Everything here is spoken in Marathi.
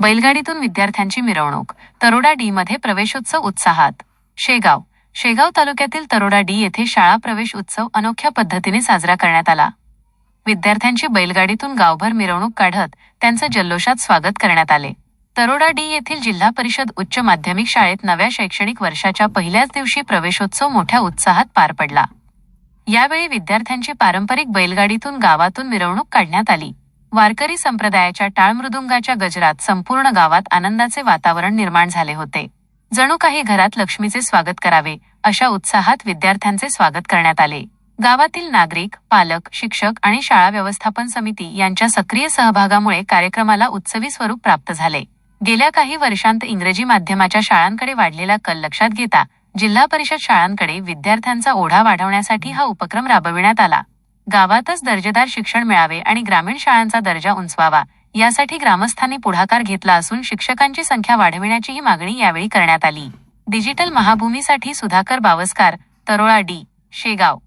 बैलगाडीतून विद्यार्थ्यांची मिरवणूक. तरोडा डी मध्ये प्रवेशोत्सव उत्साहात. शेगाव तालुक्यातील तरोडा डी येथे शाळा प्रवेश उत्सव अनोख्या पद्धतीने साजरा करण्यात आला. विद्यार्थ्यांची बैलगाडीतून गावभर मिरवणूक काढत त्यांचं जल्लोषात स्वागत करण्यात आले. तरोडा डी येथील जिल्हा परिषद उच्च माध्यमिक शाळेत नव्या शैक्षणिक वर्षाच्या पहिल्याच दिवशी प्रवेशोत्सव मोठ्या उत्साहात पार पडला. यावेळी विद्यार्थ्यांची पारंपरिक बैलगाडीतून गावातून मिरवणूक काढण्यात आली. वारकरी संप्रदायाच्या टाळ मृदुंगाच्या गजरात संपूर्ण गावात आनंदाचे वातावरण निर्माण झाले होते. जणू काही घरात लक्ष्मीचे स्वागत करावे अशा उत्साहात विद्यार्थ्यांचे स्वागत करण्यात आले. गावातील नागरिक, पालक, शिक्षक आणि शाळा व्यवस्थापन समिती यांच्या सक्रिय सहभागामुळे कार्यक्रमाला उत्सवी स्वरूप प्राप्त झाले. गेल्या काही वर्षांत इंग्रजी माध्यमाच्या शाळांकडे वाढलेला कल लक्षात घेता जिल्हा परिषद शाळांकडे विद्यार्थ्यांचा ओढा वाढवण्यासाठी हा उपक्रम राबविण्यात आला. गावातच दर्जेदार शिक्षण मिळावे आणि ग्रामीण शाळांचा दर्जा उंचवावा यासाठी ग्रामस्थांनी पुढाकार घेतला असून शिक्षकांची संख्या वाढविण्याचीही मागणी यावेळी करण्यात आली. डिजिटल महाभूमीसाठी सुधाकर बावस्कार, तरोडा डी, शेगाव.